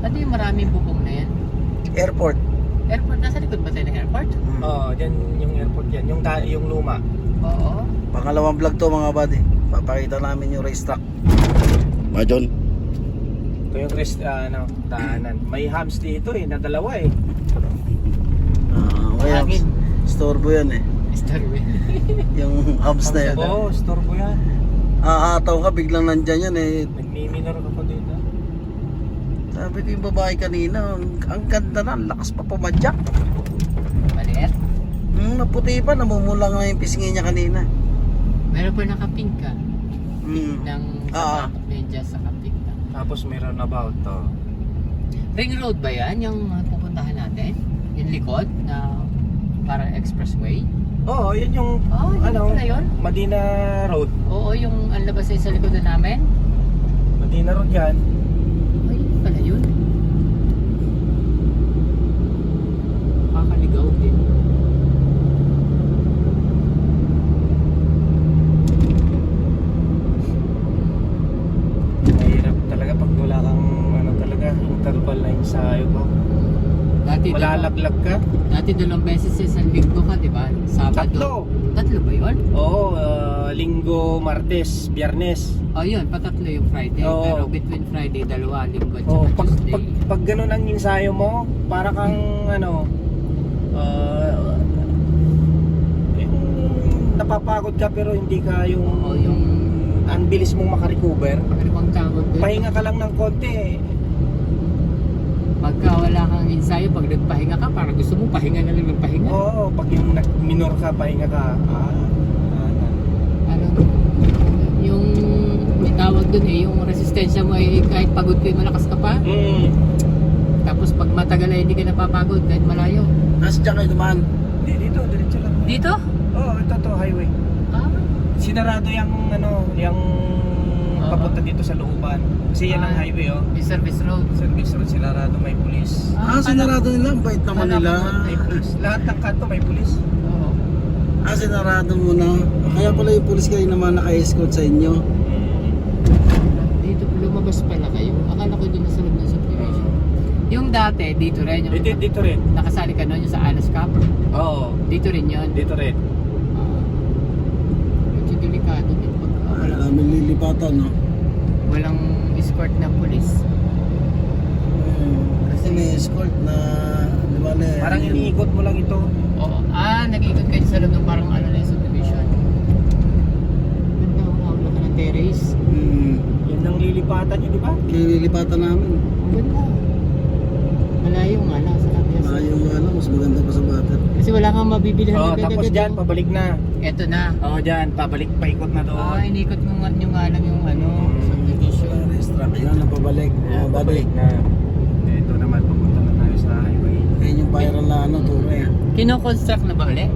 Ano yung maraming bubong na yan? Airport. Airport? Nasa likod ba tayo ng airport? Oo, dyan yung airport yan. Yung luma. Oo. Pangalawang vlog to mga buddy. Papakita namin yung racetrack. Mga John. Ito yung daanan. May hubs dito na dalawa eh. Kaya Hangin. storbo yan eh. Starway. Yung hubs na yan. Oo, storbo yan. Aataw ka, biglang nandyan yan eh. Nagmiminor ka pa dito. Sabi ko yung babae kanina, ang ganda na, ang lakas pa pumadyak. Maliit. Naputi pa, namumula nga yung pisngi niya kanina. Meron pa nakapink ka. Ng Ah. sapatok ninja sa kapink na. Tapos meron about to. Ring road ba yan? Yung pupuntahan natin? Yung likod na parang expressway? Oo, yan yung Yun pala yun? Medina Road. Oo, yung ang labas ay sa likod na namin. Medina Road yan. Ay, yun pala yun. Kakaligaw din. Mahirap talaga pag wala kang interval na ensayo mo. Dati Malalaglag ka. Dati dalawang beses sa isang linggo ka, di ba? Sabado. Tatlo ba yun? Oo, Linggo, Martes, Biyernes. Yun, patatlo yung Friday. Oo. Pero between Friday, dalawa, Linggo at Oo, saka Tuesday. pag ganun ang ensayo mo, para kang yung napapagod ka pero hindi ka Oo, yung ang bilis mong makarecover. ano bang tawag doon? Pahinga ka lang ng konti. Pagka wala kang ensayo, pag nagpahinga ka, parang gusto mo pahinga na lang ng pahinga. Oo, pag yung nag-minor ka, pahinga ka. Ano, yung may tawag doon yung resistensya mo ay kahit pagod ka, malakas ka pa. Tapos pag matagal ay hindi ka napapagod kahit malayo. Nasa dyan kayo dumaan. Dito, diretso lang. Dito? Oo, ito highway. Sinarado yung papunta dito sa looban. Kasi yan ang highway, Yung service road. Service road, sinarado, may pulis. Sinarado nila, ang bait naman nila. May pulis. Lahat ng kanto may pulis. Oo. Sinarado muna. Kaya pala yung pulis kayo naman naka-escort sa inyo. Dito lumabas pala kayo. Akala ko doon sa loob ng subdivision. Yung dati, dito rin. Yung Dito rin. nakasali ka noon yung sa Alas Cup. Oo, Dito rin yun. dito rin. Medyo delikado din pag Namin lilipatan, no? walang escort na pulis. Kasi may escort na, di ba na? Parang iniikot mo lang ito. Oo. Nag-ikot kayo sa loob ng parang ano na yung subdivision. Ganda, hawla ka ng terrace. Yan ang lilipatan nyo, di ba? Kaya lilipatan namin. Ang ganda. Malayo nga lang sa kabila. Yung mas maganda pa sa butter. Kasi wala kang mabibilihan Oo, na tapos dyan, pabalik na. Eto na. Oo, dyan, paikot na doon. Inikot mo nga yung nga lang yung subdivision. Racetrack yun, napabalik. Mga buddy. Pabalik na. Ito naman, papunta na tayo sa highway. Yan yung viral na tour eh. Kino-construct na ba ulit?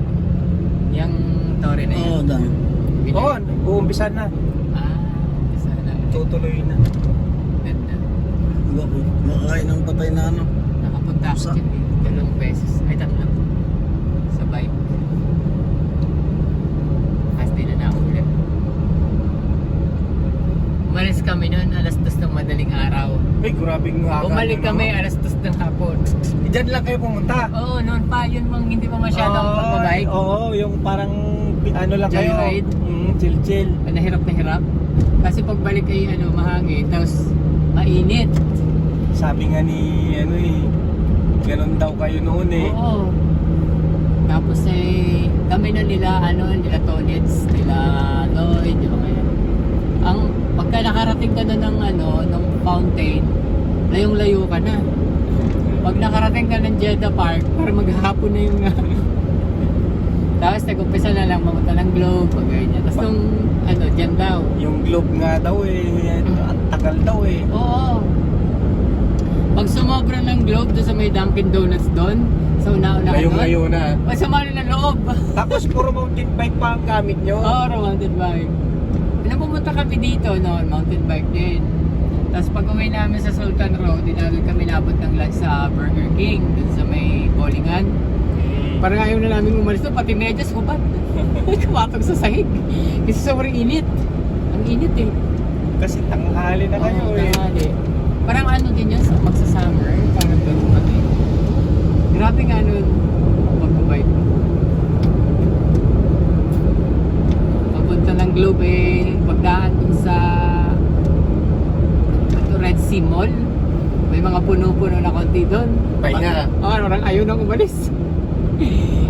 Yung tore na yan? Oo, dami. Oo, uumpisa na. Isa na. Tutuloy na. Ganda. Diba po? Makakain ng patay na Nakapunta ako Sa- dyan eh. 2 beses. Ay, 3. Sa bike. Kasi di na ako ulit. Umalis kami noon, 2:00 ng madaling araw. Ay, grabing nga. Bumalik kami, 2:00 ng hapon. Diyan lang kayo pumunta. Oo, noon pa. Yun mang hindi pa masyadong pagbabike. Oo, yung parang lang kayo. Joyride? Chill. Nahirap na hirap. Kasi pagbalik ay mahangin, tapos mainit. Sabi nga ni ganun daw kayo noon eh. Oo. Tapos kami na nila Tonets, nila Lloyd, di ba kaya? Ang pagka nakarating ka na ng fountain, layong-layo ka na. Pag nakarating ka ng Jeddah Park, para maghapon na yung tapos nag-umpisa na lang mamunta ng Globe, pag ganyan. Tapos nung dyan daw. Yung Globe nga daw ang tagal daw eh. Oo. Pag sumobra ng Globe doon sa may Dunkin Donuts doon, sa una-una ka doon, Ngayon na. masama na ng loob. Tapos puro mountain bike pa ang gamit nyo. Oo, mountain bike. Pinapumunta kami dito noon, mountain bike din. Tapos pag uwi namin sa Sultan Road, dinagod kami nabot ng lunch sa Burger King, dun sa may bowlingan. Parang ayaw na namin umalis doon, pati medyas hubad. Kumatog sa sahig. Kasi sobrang init. Ang init eh. Kasi tanghali na kayo Oo, eh. tanghali. Parang din yun, magsasummer. puno-puno na konti doon. Pahinga. Parang ayaw nang umalis.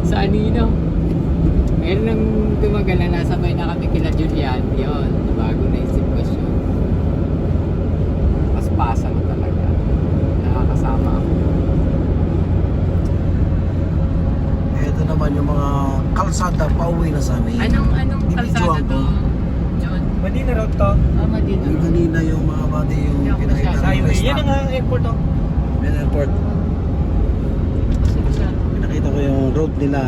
Sa Anino. Ngayon nang tumagal na nasabay na kami kila Julian, yun, bago na yung sitwasyon. Paspasa na talaga. Nakakasama ako. Ito naman yung mga kalsada pauwi na sa amin. Anong Bibidyoan kalsada to? ko. John? Madina Road to. Madina. Yung kanina yung mga body yung Hindi ako pinakita masyado. ng Highway. race Yan track. ang airport to. Yan airport. Pasensya. Pinakita ko yung road nila.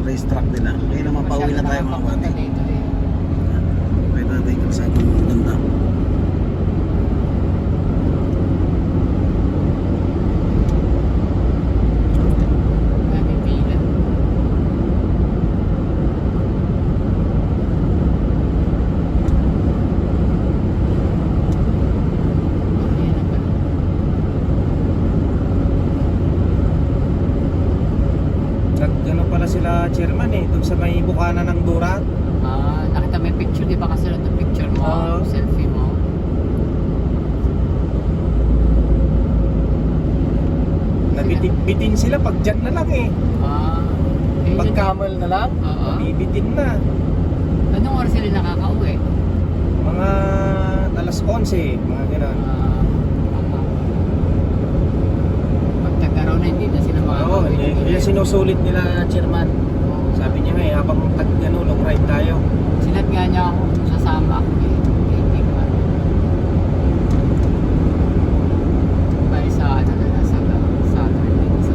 Race track nila. Kaya naman pauwi na tayo mga body. Dito eh. Kaya natin yung kalsadang ganda. Dami pila. Ayan na pala. Nag-ano pala sila chairman eh. Doon sa may bukana ng Dura. Nakita mo yung picture, di ba kasi lang yung picture mo, Oo. selfie mo. Nabitin sila pag dyan na lang eh. Pag Kamal na lang, Oo. mabibitin na. Anong oras sila nakakauwi? Mga alas 11, mga gano'n. Pag nagkaraw na, hindi na sila Oo, makakauwi. yan sinusulit nila chairman. Sabi niya eh, habang long ride tayo. Sinat nga niya ako kung sasama ako eh. Hindi ko ano. Bali sa ano na nasa Saturday sa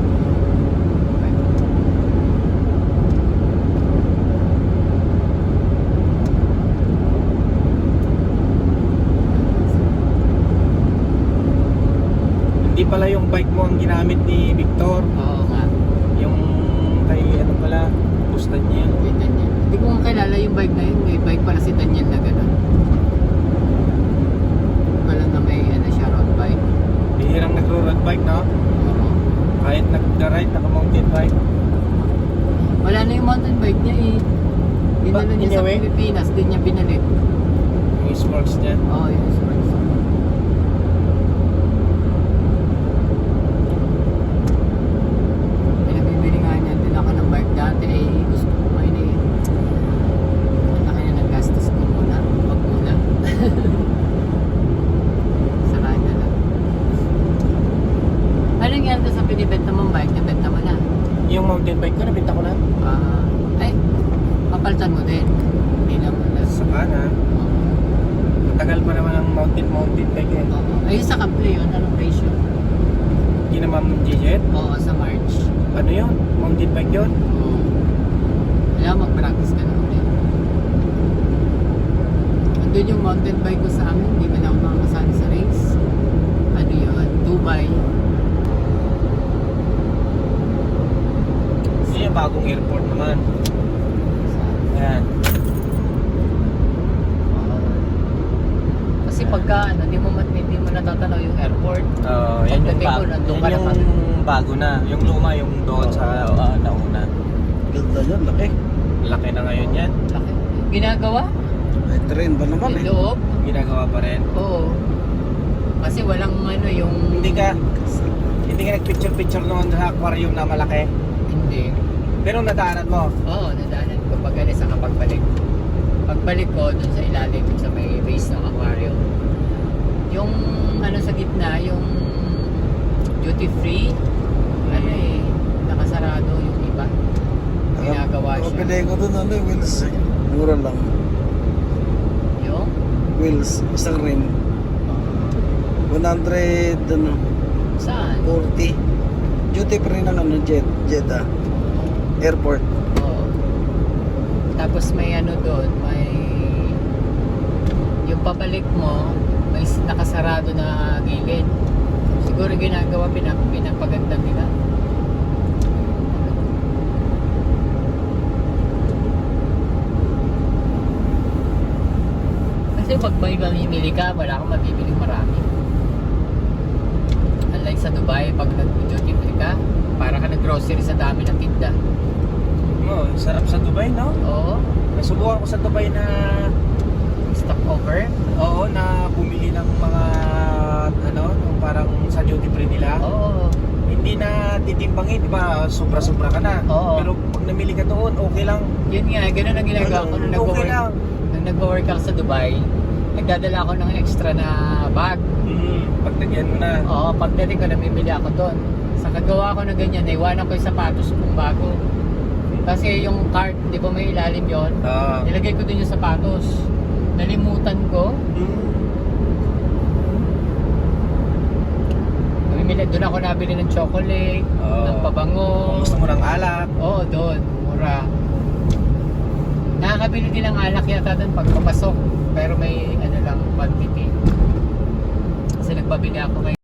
Hindi pala yung bike mo ang ginamit ni Victor. Oo nga. Yung kay ano pala, bus Daniel. Kay Daniel. Hindi ko nga kilala yung bike na yun. May bike pala si Daniel na gano'n. Wala na may ano siya road bike. Bihirang nagro-road bike na. Oo. Kahit nag-ride, naka-mountain bike. Wala na yung mountain bike niya eh. Dinala niya sa Iniwi? Pilipinas, din niya binalik. Yung sports niya. Oo, yun is right. Pinabibili nga niya din ako ng bike dati eh. Gusto ko ngayon eh. Ang laki na ng gastos ko muna. Wag muna. Sarahan na lang. Ano nangyari doon sa pinibenta mong bike? Nabenta mo na? Yung mountain bike ko, nabinta ko na. Ay, papalitan mo din. Hindi naman na. Saka na. Matagal pa naman ang mountain bike eh. Ayun sa Cample yun, anong ratio? Hindi na Ma'am Gijet. Oo, sa March. Ano yun? Mountain bike yun? Oo. Kaya mag-practice ka na ulit. Andun yung mountain bike ko sa amin, hindi man ako makakasali sa race. Ano yun? Dubai. Yung bagong airport naman. Yan. Kasi pagka ano, hindi mo natatanaw yung airport. Yan yung Pagdating bago. ko, nandun ka Yan na yung bago na. Yung luma, yung doon sa nauna. Ganda yan, laki. Laki na ngayon yan. Laki. Ginagawa? Ay, train ba naman Yung eh? loob? Ginagawa pa rin. Oo. Kasi walang ano yung... Hindi ka nagpicture-picture noon sa aquarium na malaki. Hindi. Pero nadaanan mo. Oo, nadaanan ko pag alis ang pagbalik. Pagbalik ko dun sa ilalim sa may base ng aquarium. Yung ano sa gitna, yung duty free, ano eh, nakasarado yung iba. Ginagawa siya. Pabili ko dun ano, wheels. Mura lang. Yung? Wheels, isang rim. 100, ano, Saan? 40. Duty free ng ano, Jeddah. Airport. Oo. Tapos may ano doon, may yung pabalik mo, may nakasarado na gilid. Siguro ginagawa, pinapaganda nila. Kasi pag may mamimili ka, wala kang mabibili marami. Unlike sa Dubai, pag nag-duty free ka, para ka nag-grocery sa dami ng tinda. Oh, sarap sa Dubai, no? Oo. Nasubukan ko sa Dubai na Stopover. na bumili ng mga yung parang sa duty free nila. Oo. Hindi na titimbangin, di ba? Sobra-sobra ka na. Oo. Pero pag namili ka doon, okay lang. Yun nga, ganun ang ginagawa ko nung Okay lang. nagwo-work ako sa Dubai. Nagdadala ako ng extra na bag. Pagtagyan mo na. Oo, pagdating ko, namimili ako doon. Sa kagawa ko na ganyan, naiwanan ko yung sapatos kong bago. Kasi yung cart, di ba may ilalim yon? Nilagay ko din yung sapatos. Nalimutan ko. Namimili, doon ako nabili ng chocolate, ng pabango. Kung gusto mo ng alak. Oo, doon. Mura. Nakakabili din ng alak yata doon pag papasok. Pero may ano lang, quantity. Kasi nagpabili ako ngayon.